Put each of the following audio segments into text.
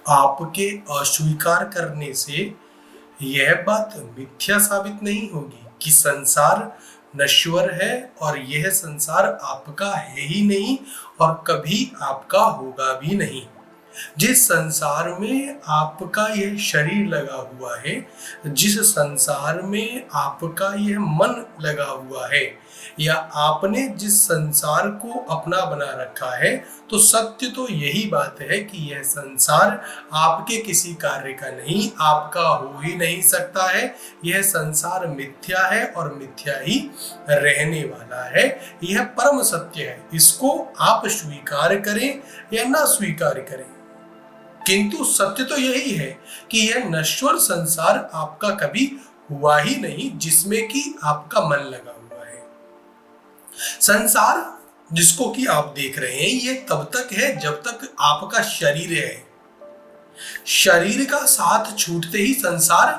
आपके अस्वीकार करने से यह बात मिथ्या साबित नहीं होगी कि संसार नश्वर है और यह संसार आपका है ही नहीं और कभी आपका होगा भी नहीं। जिस संसार में आपका यह शरीर लगा हुआ है, जिस संसार में आपका यह मन लगा हुआ है, या आपने जिस संसार को अपना बना रखा है, तो सत्य तो यही बात है कि यह संसार आपके किसी कार्य का नहीं, आपका हो ही नहीं सकता है। यह संसार मिथ्या है और मिथ्या ही रहने वाला है। यह परम सत्य है। इसको आप स्वीकार करें या ना स्वीकार करें, किंतु सत्य तो यही है कि यह नश्वर संसार आपका कभी हुआ ही नहीं, जिसमें कि आपका मन लगा हुआ है। संसार जिसको कि आप देख रहे हैं, ये तब तक है जब तक आपका शरीर है। शरीर का साथ छूटते ही संसार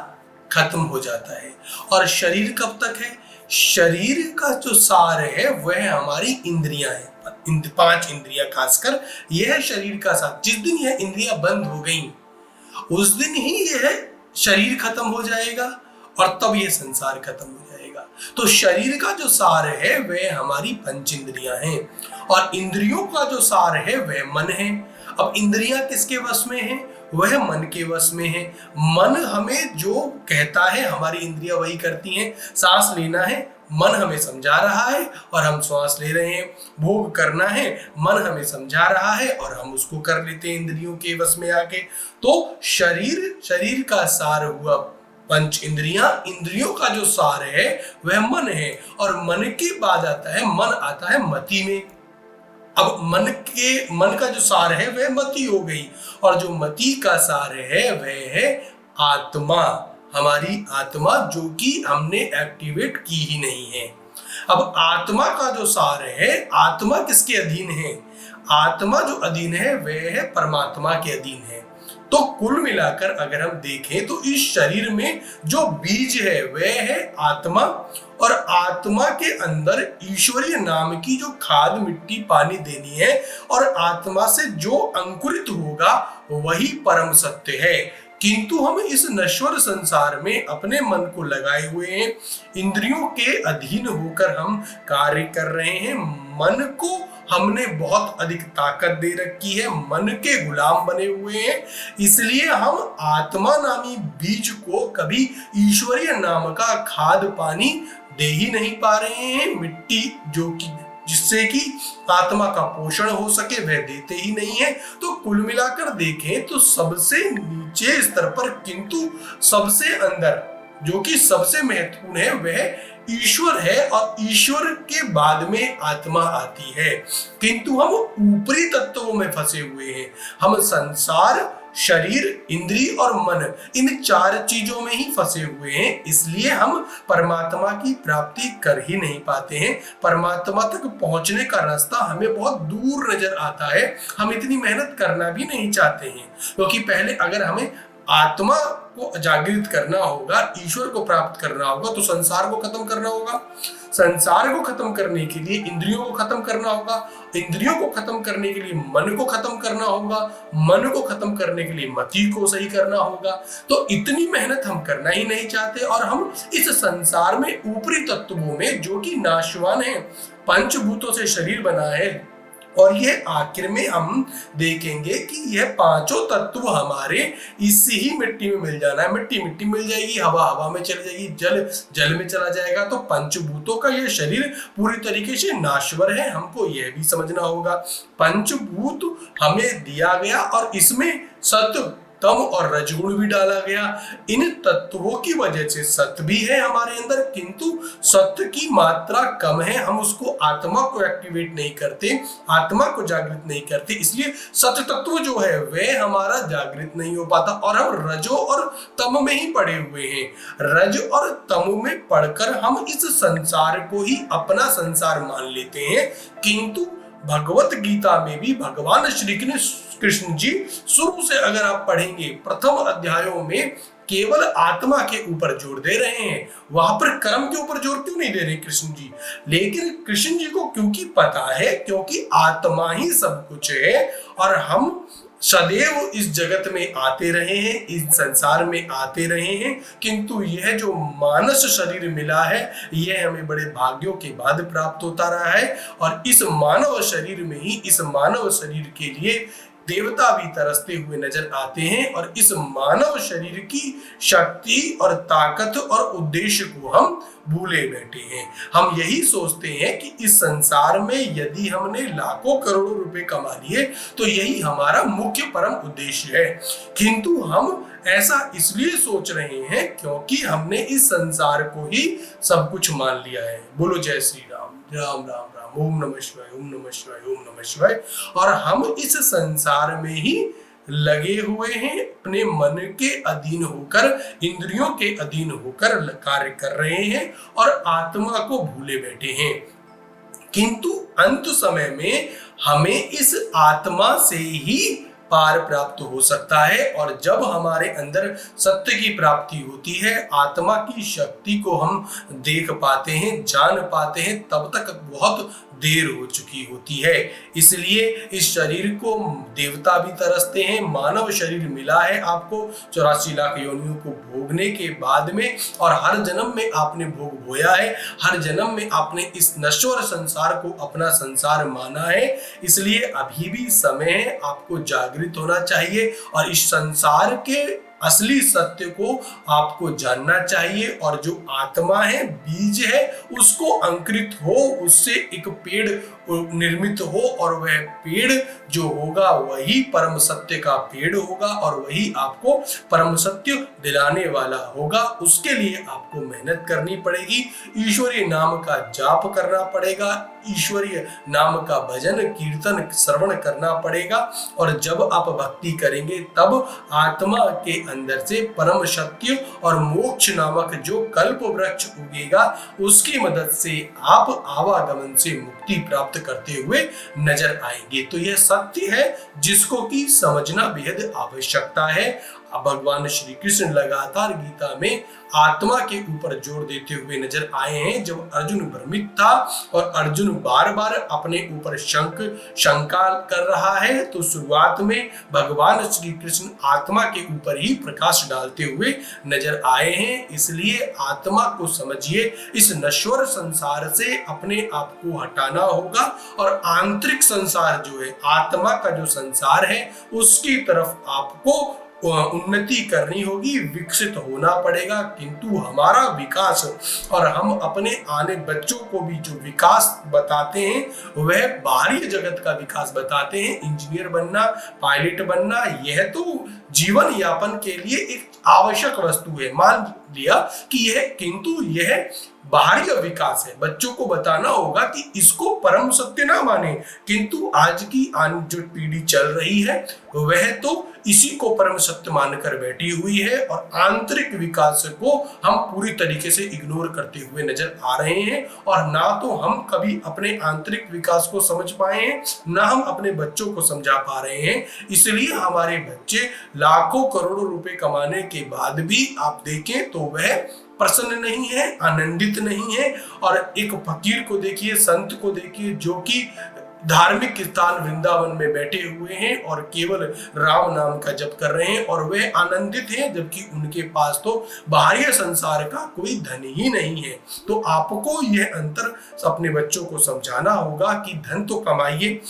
खत्म हो जाता है। और शरीर कब तक है? शरीर का जो सार है वह हमारी इंद्रियां हैं, 5 इंद्रियां खासकर। यह शरीर का साथ, जिस दिन यह इंद्रियां बंद हो गई उस दिन ही यह शरीर खत्म हो जाएगा और तब यह संसार खत्म हो जाएगा। तो शरीर का जो सार है वह हमारी 5 इंद्रियां हैं और इंद्रियों का जो सार है वह मन है। अब इंद्रियां किसके वश में है? वह मन के वश में है। मन हमें जो कहता है हमारी इंद्रियां वही करती हैं। सांस लेना है, मन हमें समझा रहा है और हम श्वास ले रहे हैं। भोग करना है, मन हमें समझा रहा है और हम उसको कर लेते हैं इंद्रियों के वश में आके। तो शरीर का सार हुआ 5 इंद्रियां, इंद्रियों का जो सार है वह मन है और मन के बाद आता है मति में। अब मन का जो सार है वह मति हो गई और जो मति का सार है वह है आत्मा, हमारी आत्मा, जो कि हमने एक्टिवेट की ही नहीं है। अब आत्मा का जो सार है, आत्मा किसके अधीन है? आत्मा जो अधीन है वह है परमात्मा के अधीन है। तो कुल मिलाकर अगर हम देखें तो इस शरीर में जो बीज है वह है आत्मा और आत्मा के अंदर ईश्वरीय नाम की जो खाद, मिट्टी, पानी देनी है और आत्मा से जो अंकुरित होगा वही परम सत्य है। किंतु हम इस नश्वर संसार में अपने मन को लगाए हुए हैं, इंद्रियों के अधीन होकर हम कार्य कर रहे हैं। मन को हमने बहुत अधिक ताकत दे रखी है, मन के गुलाम बने हुए हैं, इसलिए हम आत्मा नामी बीज को कभी ईश्वरीय नाम का खाद पानी दे ही नहीं पा रहे हैं। मिट्टी जो कि जिससे कि आत्मा का पोषण हो सके वह देते ही नहीं है। तो कुल मिलाकर देखें तो सबसे नीचे स्तर पर, किंतु सबसे अंदर जो कि सबसे महत्वपूर्ण है वह ईश्वर है और ईश्वर के बाद में आत्मा आती है। किंतु हम ऊपरी तत्वों में फंसे हुए हैं। हम संसार, शरीर, इंद्री और मन, इन 4 चीजों में ही फंसे हुए हैं, इसलिए हम परमात्मा की प्राप्ति कर ही नहीं पाते हैं। परमात्मा तक पहुंचने का रास्ता हमें बहुत दूर नजर आता है। हम इतनी मेहनत करना भी नहीं चाहते हैं, क्योंकि पहले अगर हमें आत्मा को जागृत करना होगा, ईश्वर को प्राप्त करना होगा, तो संसार को खत्म करना होगा। संसार को खत्म करने के लिए इंद्रियों को खत्म करना होगा, इंद्रियों को खत्म करने के लिए मन को खत्म करना होगा, मन को खत्म करने के लिए मति को सही करना होगा। तो इतनी मेहनत हम करना ही नहीं चाहते और हम इस संसार में ऊपरी तत्वों में, जो कि नाशवान है, पंचभूतों से शरीर बना है, और ये आखिर में हम देखेंगे कि यह 5 तत्व हमारे इसी ही मिट्टी में मिल जाना है। मिट्टी मिट्टी मिल जाएगी, हवा हवा में चली जाएगी, जल जल में चला जाएगा। तो पंचभूतों का यह शरीर पूरी तरीके से नाश्वर है, हमको यह भी समझना होगा। पंचभूत हमें दिया गया और इसमें सत्व, तम और रजगुण भी डाला गया। इन तत्वों की वजह से सत्य भी है हमारे अंदर, किंतु सत्य की मात्रा कम है। हम उसको, आत्मा को एक्टिवेट नहीं करते, आत्मा को जागृत नहीं करते, इसलिए सत्य तत्व जो है वह हमारा जागृत नहीं हो पाता और हम रजो और तम में ही पड़े हुए हैं। रज और तम में पढ़कर हम इस संसार को ही अपना संसार मान लेते हैं। किंतु भगवत गीता में भी भगवान श्री कृष्ण जी शुरू से अगर आप पढ़ेंगे, प्रथम अध्यायों में केवल आत्मा के ऊपर जोर दे रहे हैं। वहां पर कर्म के ऊपर जोर क्यों नहीं दे रहे कृष्ण जी? लेकिन कृष्ण जी को क्योंकि पता है, क्योंकि आत्मा ही सब कुछ है और हम सदैव इस जगत में आते रहे हैं, इस संसार में आते रहे हैं, किंतु यह जो मानस शरीर मिला है यह हमें बड़े भाग्यों के बाद प्राप्त होता रहा है। और इस मानव शरीर में ही, इस मानव शरीर के लिए देवता भी तरसते हुए नजर आते हैं। और इस मानव शरीर की शक्ति और ताकत और उद्देश्य को हम भूले बैठे हैं। हम यही सोचते हैं कि इस संसार में यदि हमने लाखों करोड़ों रुपए कमा लिए तो यही हमारा मुख्य परम उद्देश्य है, किंतु हम ऐसा इसलिए सोच रहे हैं क्योंकि हमने इस संसार को ही सब कुछ मान लिया है। बोलो जय श्री राम। राम राम राम। ओम नमः शिवाय, ओम नमः शिवाय, ओम नमः शिवाय। और हम इस संसार में ही लगे हुए हैं, अपने मन के अधीन होकर, इंद्रियों के अधीन होकर कार्य कर रहे हैं और आत्मा को भूले बैठे हैं। किंतु अंत समय में हमें इस आत्मा से ही पार प्राप्त हो सकता है। और जब हमारे अंदर सत्य की प्राप्ति होती है, आत्मा की शक्ति को हम देख पाते हैं, जान पाते हैं, तब तक बहुत देर हो चुकी होती है। इसलिए इस शरीर को देवता भी तरसते हैं। मानव शरीर मिला है आपको 84 लाख योनियों को भोगने के बाद में, और हर जन्म में आपने भोग भोया है, हर जन्म में आपने इस नश्वर संसार को अपना संसार माना है। इसलिए अभी भी समय है, आपको जागृत होना चाहिए और इस संसार के असली सत्य को आपको जानना चाहिए। और जो आत्मा है, बीज है, उसको अंकुरित हो, उससे एक पेड़ निर्मित हो, और वह पेड़ जो होगा वही परम सत्य का पेड़ होगा और वही आपको परम सत्य दिलाने वाला होगा। उसके लिए आपको मेहनत करनी पड़ेगी, ईश्वरीय नाम का जाप करना पड़ेगा, ईश्वरीय नाम का भजन कीर्तन श्रवण करना पड़ेगा। और जब आप भक्ति करेंगे तब आत्मा के अंदर से परम सत्य और मोक्ष नामक जो कल्प वृक्ष उगेगा, उसकी मदद से आप आवागमन से मुक्ति प्राप्त करते हुए नजर आएंगे। तो यह सत्य है जिसको कि समझना बेहद आवश्यकता है। भगवान श्री कृष्ण लगातार गीता में आत्मा के ऊपर जोर देते हुए नजर आए हैं। जब अर्जुन भ्रमित था और अर्जुन बार बार अपने ऊपर शंका कर रहा है, तो शुरुआत में भगवान श्री कृष्ण आत्मा के ऊपर ही प्रकाश डालते हुए नजर आए हैं। इसलिए आत्मा को समझिए, इस नश्वर संसार से अपने आप को हटाना होगा और आंतरिक संसार जो है, आत्मा का जो संसार है, उसकी तरफ आपको उन्नति करनी होगी, विकसित होना पड़ेगा। किंतु हमारा विकास और हम अपने आने बच्चों को भी जो विकास बताते हैं वह बाहरी जगत का विकास बताते हैं। इंजीनियर बनना, पायलट बनना, यह तो जीवन यापन के लिए एक आवश्यक वस्तु है, मान लिया कि यह, किंतु यह बाहरी विकास है। बच्चों को बताना होगा कि इसको परम सत्य ना माने, किंतु आज की जो पीढ़ी चल रही है वह तो इसी को परम सत्य मानकर बैठी हुई है और आंतरिक विकास को हम पूरी तरीके से इग्नोर करते हुए नजर आ रहे हैं। और ना तो हम कभी अपने आंतरिक विकास को समझ पाए हैं, ना हम अपने बच्चों को समझा पा रहे हैं। इसलिए हमारे बच्चे लाखों करोड़ों रुपए कमाने के बाद भी आप देखें तो वह प्रसन्न नहीं है, आनंदित नहीं है। और एक फकीर को देखिए, संत को देखिए, जो कि धार्मिक स्थान वृंदावन में बैठे हुए हैं और केवल राम नाम का जप कर रहे हैं और वे आनंदित हैं, जबकि उनके पास तो बाहरी संसार का कोई धन ही नहीं है। तो आपको यह अंतर अपने बच्चों को समझाना होगा कि धन तो कमाइए,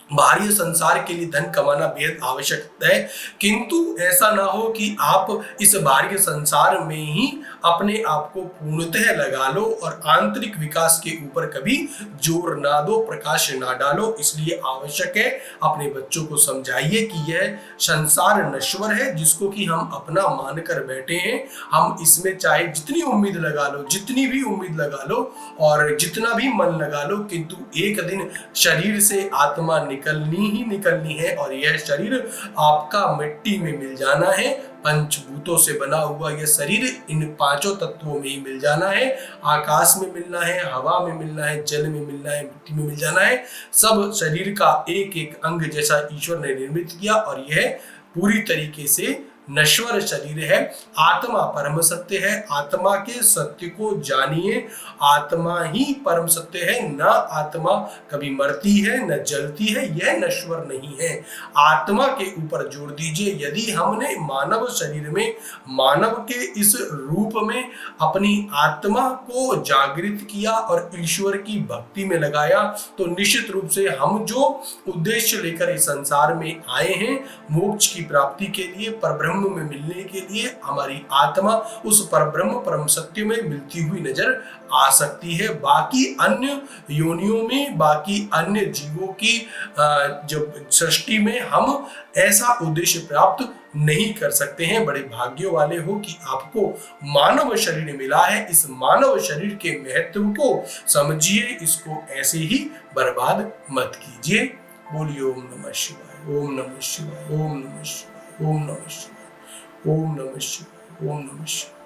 बाहरी संसार के लिए धन कमाना बेहद आवश्यक है, किंतु ऐसा ना हो कि आप इस बाहरी संसार में ही अपने आप को पूर्णतः लगा लो और आंतरिक विकास के ऊपर कभी जोर ना दो, प्रकाश ना डालो। इसलिए आवश्यक है अपने बच्चों को समझाइए कि यह संसार नश्वर है, जिसको कि हम अपना मानकर बैठे हैं। हम इसमें चाहे जितनी उम्मीद लगा लो, जितनी भी उम्मीद लगा लो और जितना भी मन लगा लो, किंतु एक दिन शरीर से आत्मा निकलनी ही निकलनी है और यह शरीर आपका मिट्टी में मिल जाना है। पंचभूतों से बना हुआ यह शरीर इन पांचों तत्वों में ही मिल जाना है। आकाश में मिलना है, हवा में मिलना है, जल में मिलना है, मिट्टी में मिल जाना है। सब शरीर का एक एक अंग जैसा ईश्वर ने निर्मित किया और यह पूरी तरीके से नश्वर शरीर है। आत्मा परम सत्य है। आत्मा के सत्य को जानिए। आत्मा ही परम सत्य है। न आत्मा कभी मरती है न जलती है, यह नश्वर नहीं है। आत्मा के ऊपर जोर दीजिए। यदि हमने मानव शरीर में, मानव के इस रूप में अपनी आत्मा को जागृत किया और ईश्वर की भक्ति में लगाया, तो निश्चित रूप से हम जो उद्देश्य लेकर इस संसार में आए हैं, मोक्ष की प्राप्ति के लिए, परब्रह्म में मिलने के लिए, हमारी आत्मा उस परब्रह्म परम सत्य में मिलती हुई नजर आ सकती है। बाकी अन्य योनियों में, बाकी अन्य जीवों की जब सृष्टि में हम ऐसा उद्देश्य प्राप्त नहीं कर सकते हैं। बड़े भाग्य वाले हो कि आपको मानव शरीर मिला है। इस मानव शरीर के महत्व को समझिए, इसको ऐसे ही बर्बाद मत कीजिए। बोलिए ओम नमः शिवाय, ओम नमः शिवाय, ओम नमः शिवाय, ओम नमः शिवाय, ओम नमः शिवाय, ओम नमः शिवाय।